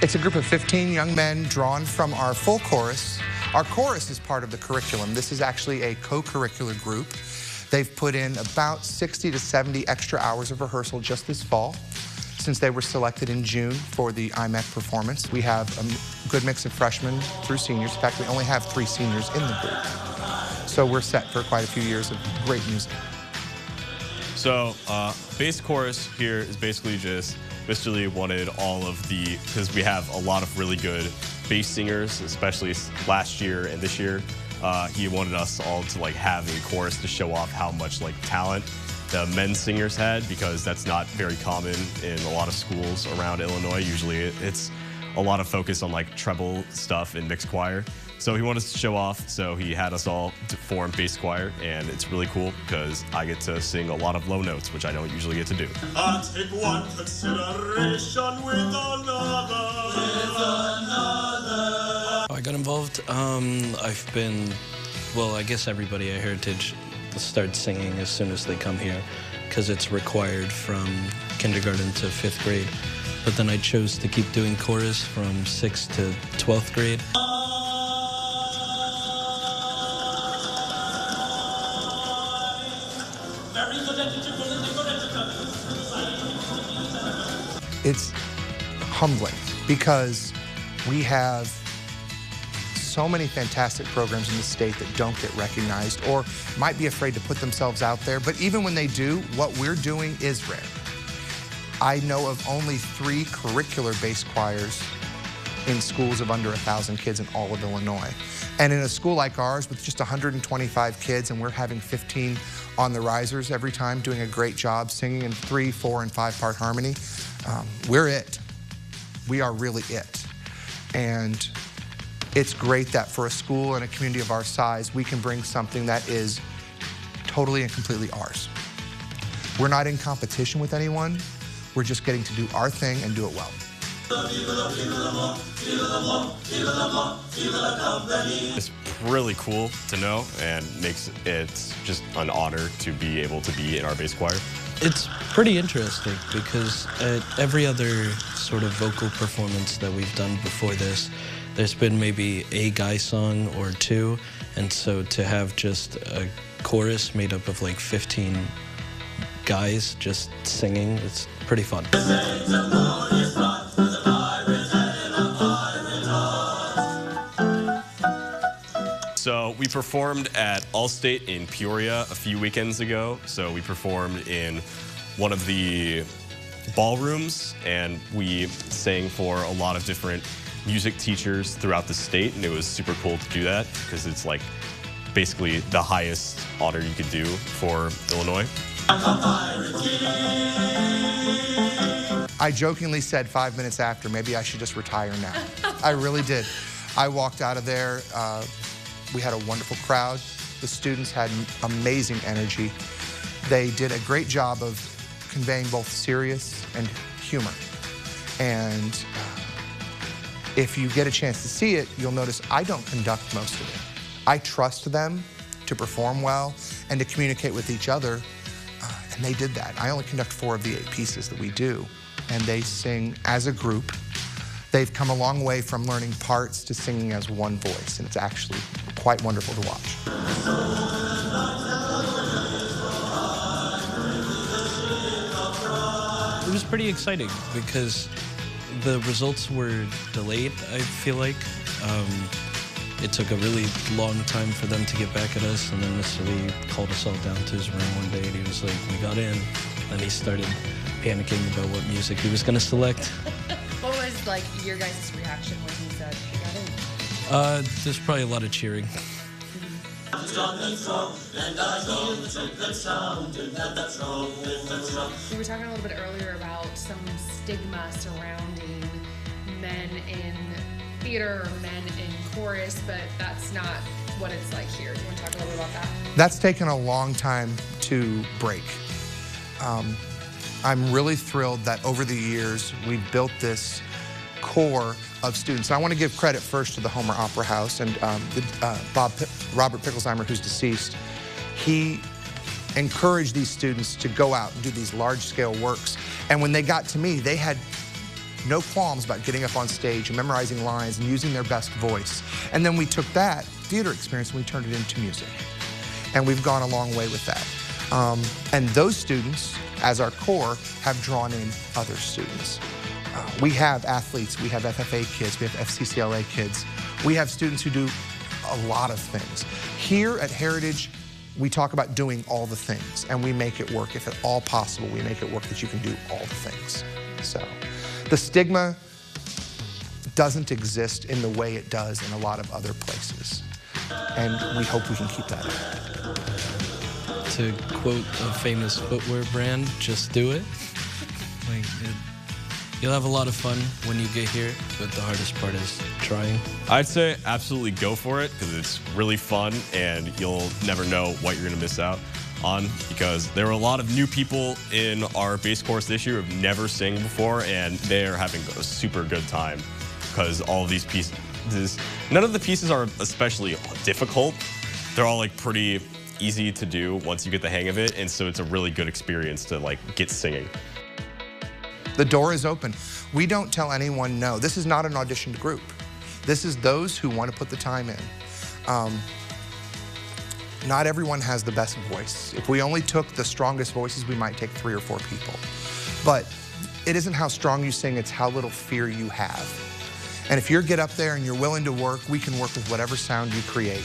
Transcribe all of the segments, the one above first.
It's a group of 15 young men drawn from our full chorus. Our chorus is part of the curriculum. This is actually a co-curricular group. They've put in about 60 to 70 extra hours of rehearsal just this fall, since they were selected in June for the IMEC performance. We have a good mix of freshmen through seniors. In fact, we only have 3 seniors in the group. So we're set for quite a few years of great music. So bass chorus here is basically just Mr. Lee wanted all of the, because we have a lot of really good bass singers, especially last year and this year. He wanted us all to have a chorus to show off how much talent the men's singers had, because that's not very common in a lot of schools around Illinois. Usually it's a lot of focus on treble stuff in mixed choir. So he wanted us to show off, so he had us all form bass choir, and it's really cool because I get to sing a lot of low notes, which I don't usually get to do. I take one consideration with another. I got involved. I've been, well, I guess everybody at Heritage starts singing as soon as they come here because it's required from kindergarten to 5th grade. But then I chose to keep doing chorus from 6th to 12th grade. It's humbling because we have so many fantastic programs in the state that don't get recognized or might be afraid to put themselves out there. But even when they do, what we're doing is rare. I know of only 3 curricular bass choirs in schools of under 1,000 kids in all of Illinois. And in a school like ours with just 125 kids, and we're having 15 on the risers every time, doing a great job singing in 3, 4, and 5-part harmony, we're it. We are really it. And it's great that for a school and a community of our size, we can bring something that is totally and completely ours. We're not in competition with anyone. We're just getting to do our thing and do it well. It's really cool to know, and makes it just an honor to be able to be in our bass choir. It's pretty interesting because at every other sort of vocal performance that we've done before this, there's been maybe a guy song or 2, and so to have just a chorus made up of 15 guys just singing, it's pretty fun. So we performed at Allstate in Peoria a few weekends ago. So we performed in one of the ballrooms, and we sang for a lot of different music teachers throughout the state, and it was super cool to do that because it's basically the highest honor you could do for Illinois. I jokingly said 5 minutes after, maybe I should just retire now. I really did. I walked out of there. We had a wonderful crowd. The students had amazing energy. They did a great job of conveying both serious and humor. And if you get a chance to see it, you'll notice I don't conduct most of it. I trust them to perform well and to communicate with each other, and they did that. I only conduct 4 of the 8 pieces that we do, and they sing as a group. They've come a long way from learning parts to singing as one voice, and it's actually quite wonderful to watch. It was pretty exciting because the results were delayed, I feel like. It took a really long time for them to get back at us, and then Mr. Lee called us all down to his room one day, and he was like, we got in. And he started panicking about what music he was going to select. What was your guys' reaction when he said he got in? There's probably a lot of cheering. We were talking a little bit earlier about some stigma surrounding men in theater or men in chorus, but that's not what it's like here. Do you want to talk a little bit about that? That's taken a long time to break. I'm really thrilled that over the years we've built this core of students. And I want to give credit first to the Homer Opera House and Robert Picklesheimer, who's deceased. He encouraged these students to go out and do these large-scale works. And when they got to me, they had no qualms about getting up on stage and memorizing lines and using their best voice. And then we took that theater experience and we turned it into music. And we've gone a long way with that. And those students, as our core, have drawn in other students. We have athletes, we have FFA kids, we have FCCLA kids. We have students who do a lot of things. Here at Heritage, we talk about doing all the things, and we make it work. If at all possible, we make it work that you can do all the things. So the stigma doesn't exist in the way it does in a lot of other places. And we hope we can keep that up. To quote a famous footwear brand, just do it. You'll have a lot of fun when you get here, but the hardest part is trying. I'd say absolutely go for it because it's really fun and you'll never know what you're going to miss out on, because there are a lot of new people in our bass course this year who've never sang before, and they're having a super good time because all of these pieces, none of the pieces are especially difficult. They're all like pretty easy to do once you get the hang of it, and so it's a really good experience to like get singing. The door is open. We don't tell anyone no. This is not an auditioned group. This is those who want to put the time in. Not everyone has the best voice. If we only took the strongest voices, we might take 3 or 4 people. But it isn't how strong you sing, it's how little fear you have. And if you get up there and you're willing to work, we can work with whatever sound you create.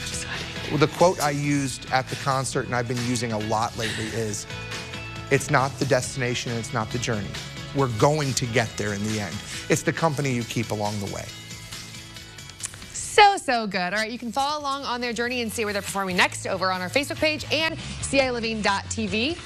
The quote I used at the concert, and I've been using a lot lately, is, it's not the destination, it's not the journey. We're going to get there in the end. It's the company you keep along the way. So good. All right, you can follow along on their journey and see where they're performing next over on our Facebook page and CILiving.tv.